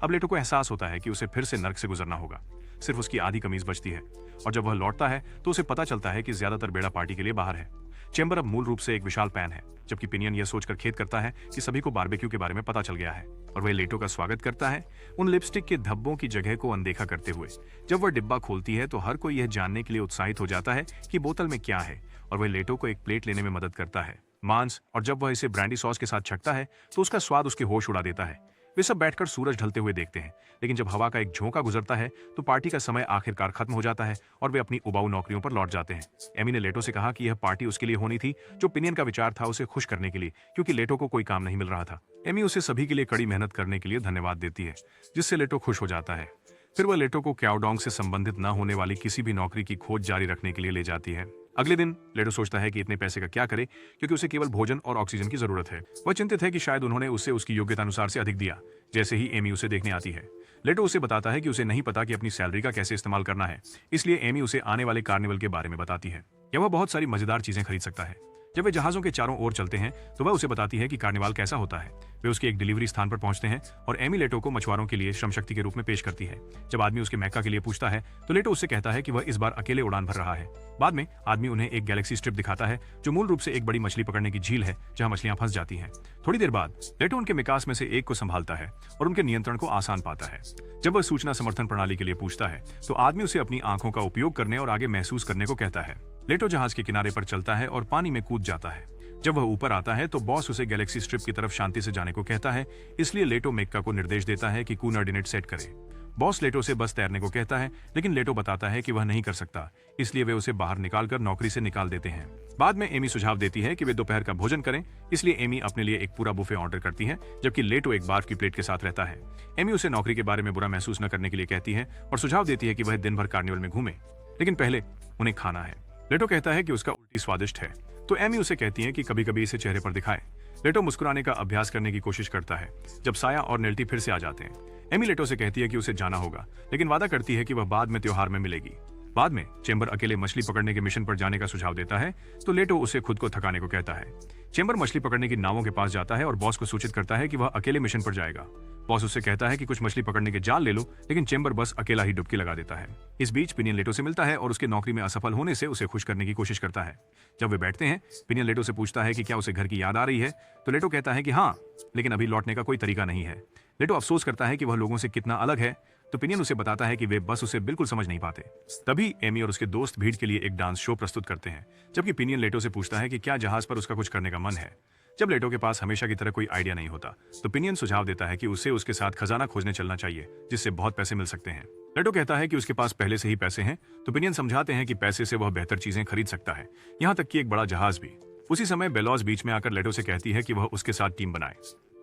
Speaker 1: अब लेटो को एहसास होता है कि उसे फिर से नर्क से गुजरना होगा। सिर्फ उसकी आधी कमीज बचती है और जब वह लौटता है तो उसे पता चलता है कि ज्यादातर बेड़ा पार्टी के लिए बाहर है। चैम्बर अब मूल रूप से एक विशाल पैन है, जबकि पिनियन यह सोचकर खेद करता है कि सभी को बारबेक्यू के बारे में पता चल गया है और वह लेटो का स्वागत करता है, उन लिपस्टिक के धब्बों की जगह को अनदेखा करते हुए। जब वह डिब्बा खोलती है तो हर कोई यह जानने के लिए उत्साहित हो जाता है कि बोतल में क्या है और वह लेटो को एक प्लेट लेने में मदद करता है, मांस, और जब वह इसे ब्रांडी सॉस के साथ छकता है तो उसका स्वाद उसके होश उड़ा देता है। वे सब बैठकर सूरज ढलते हुए देखते हैं, लेकिन जब हवा का एक झोंका गुजरता है तो पार्टी का समय आखिरकार खत्म हो जाता है और वे अपनी उबाऊ नौकरियों पर लौट जाते हैं। एमी ने लेटो से कहा कि यह पार्टी उसके लिए होनी थी, जो पिनियन का विचार था उसे खुश करने के लिए, क्योंकि लेटो को कोई काम नहीं मिल रहा था। एमी उसे सभी के लिए कड़ी मेहनत करने के लिए धन्यवाद देती है, जिससे लेटो खुश हो जाता है। फिर वह लेटो को क्याओडोंग से संबंधित न होने वाली किसी भी नौकरी की खोज जारी रखने के लिए ले जाती है। अगले दिन लेटो सोचता है कि इतने पैसे का क्या करे, क्योंकि उसे केवल भोजन और ऑक्सीजन की जरूरत है। वह चिंतित है कि शायद उन्होंने उसे उसकी योग्यता अनुसार से अधिक दिया। जैसे ही एमी उसे देखने आती है, लेटो उसे बताता है कि उसे नहीं पता कि अपनी सैलरी का कैसे इस्तेमाल करना है, इसलिए एमी उसे आने वाले कार्निवल के बारे में बताती है। यह वह बहुत सारी मजेदार चीजें खरीद सकता है, जब वे जहाजों के चारों ओर चलते हैं तो वह उसे बताती है कि कार्निवाल कैसा होता है। वे उसके एक डिलीवरी स्थान पर पहुंचते हैं और एमी लेटो को मछुआरों के लिए श्रम शक्ति के रूप में पेश करती है। जब आदमी उसके मैक्का के लिए पूछता है तो लेटो उससे कहता है कि वह इस बार अकेले उड़ान भर रहा है। बाद में आदमी उन्हें एक गैलेक्सी स्ट्रिप दिखाता है जो मूल रूप से एक बड़ी मछली पकड़ने की झील है जहां मछलियां फंस जाती हैं। थोड़ी देर बाद लेटो उनके मिकास में से एक को संभालता है और उनके नियंत्रण को आसान पाता है। जब वह सूचना समर्थन प्रणाली के लिए पूछता है तो आदमी उसे अपनी आंखों का उपयोग करने और आगे महसूस करने को कहता है। लेटो जहाज के किनारे पर चलता है और पानी में कूद जाता है। जब वह ऊपर आता है तो बॉस उसे गैलेक्सी स्ट्रिप की तरफ शांति से जाने को कहता है, इसलिए लेटो मेक्का को निर्देश देता है कि कूनर्डिनेट सेट करे। बॉस लेटो से बस तैरने को कहता है, लेकिन लेटो बताता है कि वह नहीं कर सकता, इसलिए वे उसे बाहर निकालकर नौकरी से निकाल देते हैं। बाद में एमी सुझाव देती है कि वे दोपहर का भोजन करें, इसलिए एमी अपने लिए एक पूरा बुफे ऑर्डर करती है, जबकि लेटो एक बार्फ की प्लेट के साथ रहता है। एमी उसे नौकरी के बारे में बुरा महसूस न करने के लिए कहती है और सुझाव देती है कि वह दिन भर कार्निवल में घूमे, लेकिन पहले उन्हें खाना है। लेटो कहता है कि उसका उल्टी स्वादिष्ट है, तो एमी उसे कहती है कि कभी कभी इसे चेहरे पर दिखाए। लेटो मुस्कुराने का अभ्यास करने की कोशिश करता है जब साया और नेल्टी फिर से आ जाते हैं। एमी लेटो से कहती है कि उसे जाना होगा, लेकिन वादा करती है कि वह बाद में त्योहार में मिलेगी। बाद में चेंबर अकेले मछली पकड़ने के मिशन पर जाने का सुझाव देता है, तो लेटो उसे खुद को थकाने को कहता है। चेंबर मछली पकड़ने की नावों के पास जाता है और बॉस को सूचित करता है कि वह अकेले मिशन पर जाएगा। बॉस उससे कहता है कि कुछ मछली पकड़ने के जाल ले लो, लेकिन चेंबर बस अकेला ही डुबकी लगा देता है। इस बीच पिनियन लेटो से मिलता है और उसके नौकरी में असफल होने से उसे खुश करने की कोशिश करता है। जब वे बैठते हैं, पिनियन लेटो से पूछता है कि क्या उसे घर की याद आ रही है, तो लेटो कहता है कि हाँ, लेकिन अभी लौटने का कोई तरीका नहीं है। लेटो अफसोस करता है कि वह लोगों से कितना अलग है, तो पिनियन उसे बताता है कि वे बस उसे बिल्कुल समझ नहीं पाते। तभी एमी और उसके दोस्त भीड़ के लिए एक डांस शो प्रस्तुत करते हैं, जबकि पिनियन लेटो से पूछता है कि क्या जहाज पर उसका कुछ करने का मन है। जब लेटो के पास हमेशा की तरह कोई आइडिया नहीं होता, तो पिनियन सुझाव देता है कि उसे उसके साथ खजाना खोजने चलना चाहिए, जिससे बहुत पैसे मिल सकते हैं। लेटो कहता है कि उसके पास पहले से ही पैसे हैं, तो पिनियन समझाते हैं कि पैसे से वह बेहतर चीजें खरीद सकता है, यहाँ तक कि एक बड़ा जहाज भी। उसी समय बेलॉज बीच में आकर लेटो से कहती है कि वह उसके साथ टीम बनाए।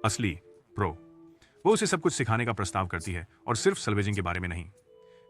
Speaker 1: असली प्रो वो उसे सब कुछ सिखाने का प्रस्ताव करती है और सिर्फ सल्वेजिंग के बारे में नहीं।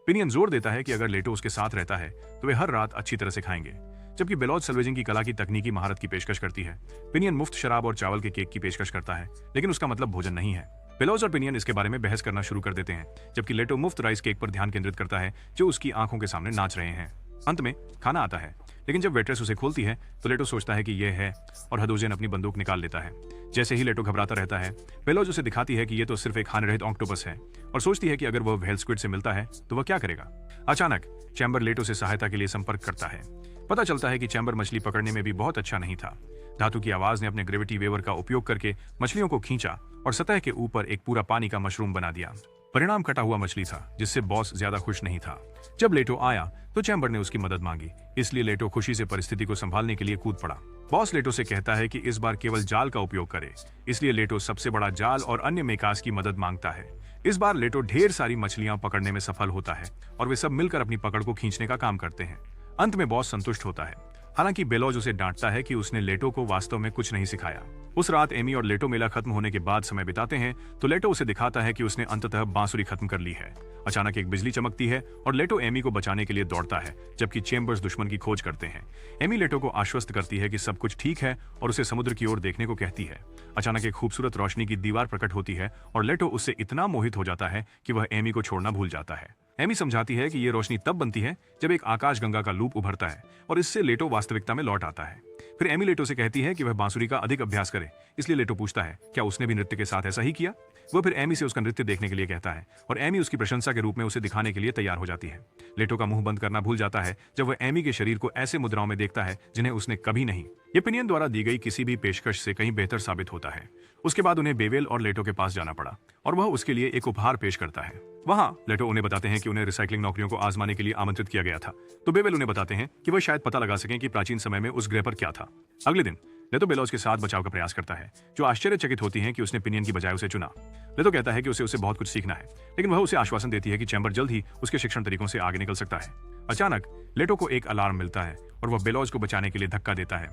Speaker 1: पिनियन जोर देता है कि अगर लेटो उसके साथ रहता है तो वे हर रात अच्छी तरह सिखाएंगे, जबकि बेलॉज सल्वेजिंग की कला की तकनीकी महारत की पेशकश करती है। पिनियन मुफ्त शराब और चावल के केक की पेशकश करता है, लेकिन उसका मतलब भोजन नहीं है। बेलॉज और पिनियन इसके बारे में बहस करना शुरू कर देते हैं, जबकि लेटो मुफ्त राइस केक पर ध्यान केंद्रित करता है जो उसकी आंखों के सामने नाच रहे हैं। अंत में खाना आता है, लेकिन जब वेट्रेस उसे खोलती है तो लेटो सोचता है कि यह है और हदोजन अपनी बंदूक निकाल लेता है। जैसे ही लेटो घबराता रहता है, बेलॉज उसे दिखाती है कि यह तो सिर्फ एक हानि रहित ऑक्टोपस है और सोचती है कि अगर वह व्हेल स्क्विड से मिलता है तो वह क्या करेगा। अचानक चैम्बर लेटो से सहायता के लिए संपर्क करता है। पता चलता है कि चैम्बर मछली पकड़ने में भी बहुत अच्छा नहीं था। धातु की आवाज ने अपने ग्रेविटी वेवर का उपयोग करके मछलियों को खींचा और सतह के ऊपर एक पूरा पानी का मशरूम बना दिया। परिणाम कटा हुआ मछली था, जिससे बॉस ज्यादा खुश नहीं था। जब लेटो आया तो चैम्बर ने उसकी मदद मांगी, इसलिए लेटो खुशी से परिस्थिति को संभालने के लिए कूद पड़ा। बॉस लेटो से कहता है कि इस बार केवल जाल का उपयोग करे, इसलिए लेटो सबसे बड़ा जाल और अन्य मेकास की मदद मांगता है। इस बार लेटो ढेर सारी मछलियां पकड़ने में सफल होता है और वे सब मिलकर अपनी पकड़ को खींचने का काम करते हैं। अंत में बॉस संतुष्ट होता है, हालांकि बेलॉज उसे डांटता है कि उसने लेटो को वास्तव में कुछ नहीं सिखाया। उस रात एमी और लेटो मेला खत्म होने के बाद समय बिताते हैं, तो लेटो उसे दिखाता है कि उसने अंततः बांसुरी खत्म कर ली है। अचानक एक बिजली चमकती है और लेटो एमी को बचाने के लिए दौड़ता है, जबकि चेम्बर्स दुश्मन की खोज करते हैं। एमी लेटो को आश्वस्त करती है कि सब कुछ ठीक है और उसे समुद्र की ओर देखने को कहती है। अचानक एक खूबसूरत रोशनी की दीवार प्रकट होती है और लेटो उससे इतना मोहित हो जाता है कि वह एमी को छोड़ना भूल जाता है। एमी समझाती है कि यह रोशनी तब बनती है जब एक आकाशगंगा का लूप उभरता है और इससे लेटो वास्तविकता में लौट आता है। फिर एमी लेटो से कहती है कि वह बांसुरी का अधिक अभ्यास करे, इसलिए लेटो पूछता है क्या उसने भी नृत्य के साथ ऐसा ही किया। वह फिर एमी से उसका नृत्य देखने के लिए कहता है और एमी उसकी प्रशंसा के रूप में उसे दिखाने के लिए तैयार हो जाती है। लेटो का मुंह बंद करना भूल जाता है जब वह एमी के शरीर को ऐसे मुद्राओं में देखता है जिन्हें उसने कभी नहीं। ये पिनियन द्वारा दी गई किसी भी पेशकश से कहीं बेहतर साबित होता है। उसके बाद उन्हें बेवेल और लेटो के पास जाना पड़ा और वह उसके लिए एक उपहार पेश करता है। वहां लेटो उन्हें बताते हैं कि उन्हें रिसाइकलिंग नौकरियों को आजमाने के लिए आमंत्रित किया गया था, तो बेवेल उन्हें बताते हैं कि वह शायद पता लगा सकें कि प्राचीन समय में उस ग्रह पर क्या था। अगले दिन लेटो बेलॉज के साथ बचाव का प्रयास करता है, जो आश्चर्यचकित होती है कि उसने पिनियन की बजाय उसे चुना। लेटो कहता है कि उसे बहुत कुछ सीखना है, लेकिन वह उसे आश्वासन देती है कि चैम्बर जल्द ही उसके शिक्षण तरीकों से आगे निकल सकता है। अचानक लेटो को एक अलार्म मिलता है और वह बेलॉज को बचाने के लिए धक्का देता है।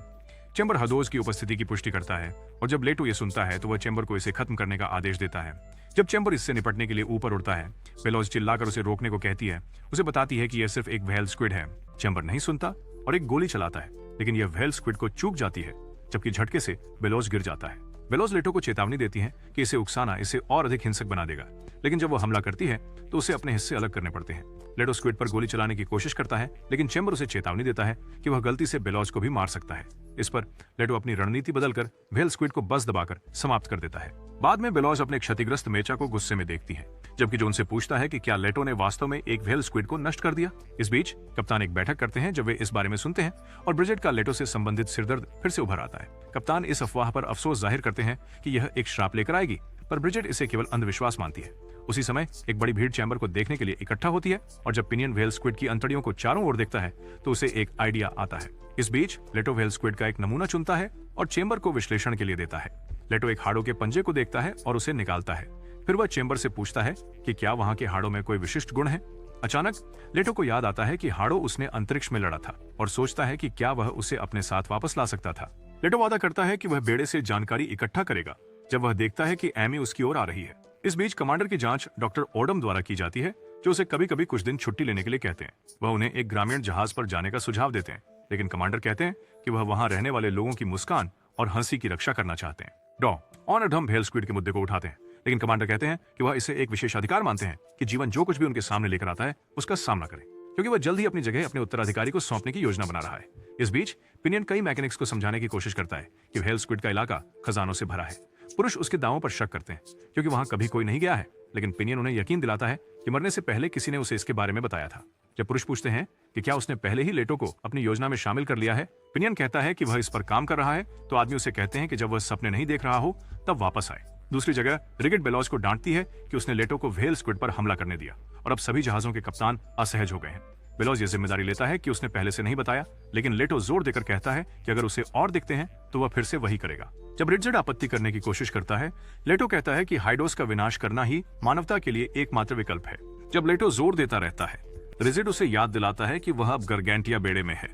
Speaker 1: चैम्बर हदोज की उपस्थिति की पुष्टि करता है और जब लेटो ये सुनता है तो वह चैम्बर को इसे खत्म करने का आदेश देता है। जब चैम्बर इससे निपटने के लिए ऊपर उड़ता है, बेलॉज चिल्लाकर उसे रोकने को कहती है। उसे बताती है कि यह सिर्फ एक व्हेल स्क्विड है। चैम्बर नहीं सुनता और एक गोली चलाता है, लेकिन यह व्हेल स्क्विड को चूक जाती है, जबकि झटके से बेलॉज गिर जाता है। बेलॉज लेटो को चेतावनी देती है कि इसे उकसाना इसे और अधिक हिंसक बना देगा, लेकिन जब वो हमला करती है तो उसे अपने हिस्से अलग करने पड़ते हैं। लेटो स्क्विड पर गोली चलाने की कोशिश करता है, लेकिन चेम्बर उसे चेतावनी देता है कि वह गलती से बेलॉज को भी मार सकता है। इस पर लेटो अपनी रणनीति बदलकर व्हेल स्क्विड को बस दबाकर समाप्त कर देता है। बाद में बेलॉज अपने क्षतिग्रस्त मेचा को गुस्से में देखती है, जबकि जो उनसे पूछता है कि क्या लेटो ने वास्तव में एक व्हेल स्क्विड को नष्ट कर दिया। इस बीच कप्तान एक बैठक करते हैं जब वे इस बारे में सुनते हैं और ब्रिजेट का लेटो से संबंधित सिरदर्द फिर से उभर आता है। कप्तान इस अफवाह पर अफसोस जाहिर करते हैं कि यह एक श्राप लेकर आएगी, पर ब्रिजेट इसे केवल अंधविश्वास मानती है। उसी समय एक बड़ी भीड़ चैम्बर को देखने के लिए इकट्ठा होती है और जब पिनियन व्हेल स्क्विड की अंतड़ियों को चारों ओर देखता है तो उसे एक आइडिया आता है। इस बीच लेटो व्हेल स्क्विड का एक नमूना चुनता है और चेम्बर को विश्लेषण के लिए देता है। लेटो एक हाड़ों के पंजे को देखता है और उसे निकालता है। फिर वह चेम्बर से पूछता है कि क्या वहां के हाड़ों में कोई विशिष्ट गुण है। अचानक लेटो को याद आता है कि हाड़ों उसने अंतरिक्ष में लड़ा था और सोचता है कि क्या वह उसे अपने साथ वापस ला सकता था। लेटो वादा करता है कि वह बेड़े से जानकारी इकट्ठा करेगा जब वह देखता है कि एमी उसकी ओर आ रही है। इस बीच कमांडर की जांच डॉक्टर ओडम द्वारा की जाती है, जो उसे कभी कभी कुछ दिन छुट्टी लेने के लिए कहते हैं। वह उन्हें एक ग्रामीण जहाज पर जाने का सुझाव देते हैं, लेकिन कमांडर कहते हैं कि वह वहां रहने वाले लोगों की मुस्कान और हंसी की रक्षा करना चाहते हैं। डॉ ऑनरडम व्हेल स्क्विड के मुद्दे को उठाते हैं, लेकिन कमांडर कहते हैं कि वह इसे एक विशेष अधिकार मानते हैं कि जीवन जो कुछ भी उनके सामने लेकर आता है उसका सामना करें, क्योंकि वह जल्द ही अपनी जगह अपने उत्तराधिकारी को सौंपने की योजना बना रहा है। इस बीच पिनियन कई मैकेनिक्स को समझाने की कोशिश करता है कि व्हेल स्क्विड का इलाका खजानों से भरा है। पुरुष उसके दावों पर शक करते हैं क्योंकि वहां कभी कोई नहीं गया है, लेकिन पिनियन उन्हें यकीन दिलाता है कि मरने से पहले किसी ने उसे इसके बारे में बताया था। जब पुरुष पूछते हैं कि क्या उसने पहले ही लेटो को अपनी योजना में शामिल कर लिया है, पिनियन कहता है कि वह इस पर काम कर रहा है, तो आदमी उसे कहते हैं कि जब वह सपने नहीं देख रहा हो तब वापस आए। दूसरी जगह रिगेट बेलॉज को डांटती है कि उसने लेटो को व्हेल स्क्विड पर हमला करने दिया और अब सभी जहाजों के कप्तान असहज हो गए हैं। बेलॉज ये जिम्मेदारी लेता है कि उसने पहले से नहीं बताया, लेकिन लेटो जोर देकर कहता है कि अगर उसे और दिखते हैं तो वह फिर से वही करेगा। जब रिचर्ड आपत्ति करने की कोशिश करता है, लेटो कहता है कि हाइडोस का विनाश करना ही मानवता के लिए एकमात्र विकल्प है। जब लेटो जोर देता रहता है, रिजिड उसे याद दिलाता है कि वह अब गरगैंटिया बेड़े में है।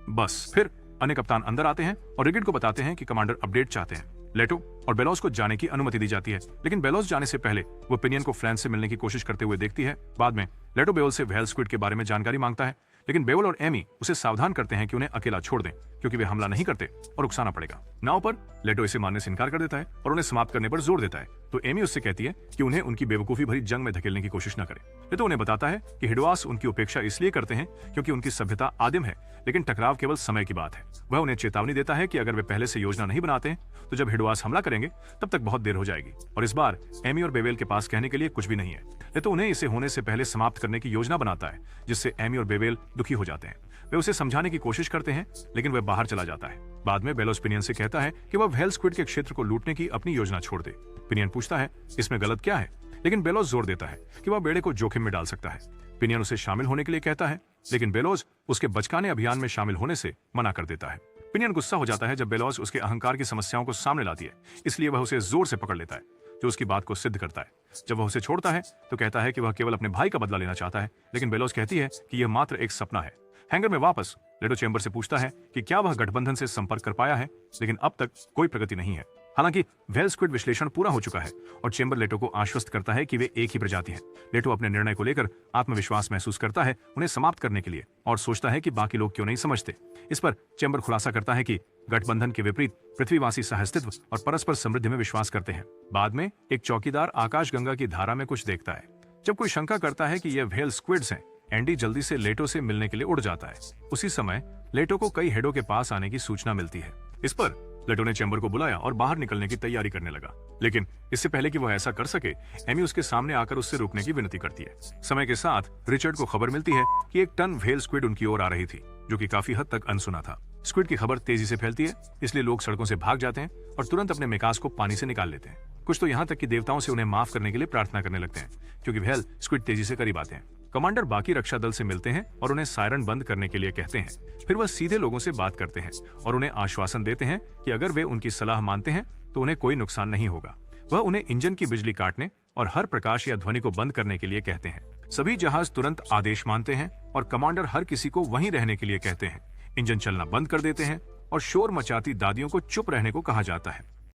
Speaker 1: बस फिर अन्य कप्तान अंदर आते हैं और रिगिड को बताते हैं कि कमांडर अपडेट चाहते हैं। लेटो और बेलॉज को जाने की अनुमति दी जाती है, लेकिन बेलॉज जाने से पहले वो पिनियन को फ्रांस से मिलने की कोशिश करते हुए देखती है। बाद में लेटो बेओल से व्हेल स्क्विड के बारे में जानकारी मांगता है, लेकिन बेओल और एमी उसे सावधान करते हैं कि उन्हें अकेला छोड़ दें, क्योंकि वे हमला नहीं करते और उकसाना पड़ेगा। नाव पर लेटो इसे मानने से इनकार कर देता है और उन्हें समाप्त करने पर जोर देता है, तो एमी उससे कहती है कि उन्हें उनकी बेवकूफी भरी जंग में धकेलने की कोशिश न करे। लेटो उन्हें बताता है कि हिडवास उनकी उपेक्षा इसलिए करते हैं क्योंकि उनकी सभ्यता आदिम है, लेकिन टकराव केवल समय की बात है। वह उन्हें चेतावनी देता है कि अगर वे पहले से योजना नहीं बनाते हैं तो जब हिडवास हमला करेंगे तब तक बहुत देर हो जाएगी, और इस बार एमी और बेवेल के पास कहने के लिए कुछ भी नहीं है। लेटो उन्हें इसे होने से पहले समाप्त करने की योजना बनाता है, जिससे एमी और बेवेल दुखी हो जाते हैं। वे उसे समझाने की कोशिश करते हैं, लेकिन वह बाहर चला जाता है। बाद में बेलोस पिनियन से कहता है कि वह व्हेल स्क्विड के क्षेत्र को लूटने की अपनी योजना छोड़ दे। पिनियन पूछता है इसमें गलत क्या है, लेकिन बेलोस जोर देता है कि वह बेड़े को जोखिम में डाल सकता है। पिनियन उसे शामिल होने के लिए कहता है, लेकिन बेलोस उसके बचकाने अभियान में शामिल होने से मना कर देता है। पिनियन गुस्सा हो जाता है जब बेलोस उसके अहंकार की समस्याओं को सामने लाती है, इसलिए वह उसे जोर से पकड़ लेता है, जो उसकी बात को सिद्ध करता है। जब वह उसे छोड़ता है तो कहता है कि वह केवल अपने भाई का बदला लेना चाहता है, लेकिन बेलोस कहती है कि यह मात्र एक सपना है। हैंगर में वापस लेटो चेम्बर से पूछता है कि क्या वह गठबंधन से संपर्क कर पाया है, लेकिन अब तक कोई प्रगति नहीं है। हालांकि व्हेल स्क्विड विश्लेषण पूरा हो चुका है और चेम्बर लेटो को आश्वस्त करता है कि वे एक ही प्रजाति हैं। लेटो अपने निर्णय को लेकर आत्मविश्वास महसूस करता है उन्हें समाप्त करने के लिए, और सोचता है कि बाकी लोग क्यों नहीं समझते। इस पर चेम्बर खुलासा करता है कि गठबंधन के विपरीत पृथ्वीवासी सहअस्तित्व और परस्पर समृद्धि में विश्वास करते हैं। बाद में एक चौकीदार आकाशगंगा की धारा में कुछ देखता है। जब कोई शंका करता है कि यह व्हेल स्क्विड्स हैं, एंडी जल्दी से लेटो से मिलने के लिए उड़ जाता है। उसी समय लेटो को कई हेडों के पास आने की सूचना मिलती है। इस पर लेटो ने चेम्बर को बुलाया और बाहर निकलने की तैयारी करने लगा, लेकिन इससे पहले कि वह ऐसा कर सके, एमी उसके सामने आकर उससे रुकने की विनती करती है। समय के साथ रिचर्ड को खबर मिलती है कि एक टन व्हेल स्क्विड उनकी ओर आ रही थी, जो कि काफी हद तक अनसुना था। स्क्विड की खबर तेजी से फैलती है, इसलिए लोग सड़कों से भाग जाते हैं और तुरंत अपने मेकास को पानी से निकाल लेते हैं। कुछ तो यहाँ तक कि देवताओं से उन्हें माफ करने के लिए प्रार्थना करने लगते हैं, क्योंकि व्हेल स्क्विड तेजी से करीब आते हैं। कमांडर बाकी रक्षा दल से मिलते हैं और उन्हें सायरन बंद करने के लिए कहते हैं। फिर वह सीधे लोगों से बात करते हैं और उन्हें आश्वासन देते हैं कि अगर वे उनकी सलाह मानते हैं तो उन्हें कोई नुकसान नहीं होगा। वह उन्हें इंजन की बिजली काटने और हर प्रकाश या ध्वनि को बंद करने के लिए कहते हैं। सभी जहाज तुरंत आदेश मानते हैं और कमांडर हर किसी को वहीं रहने के लिए कहते हैं। इंजन चलना बंद कर देते हैं और शोर मचाती दादियों को चुप रहने को कहा जाता है।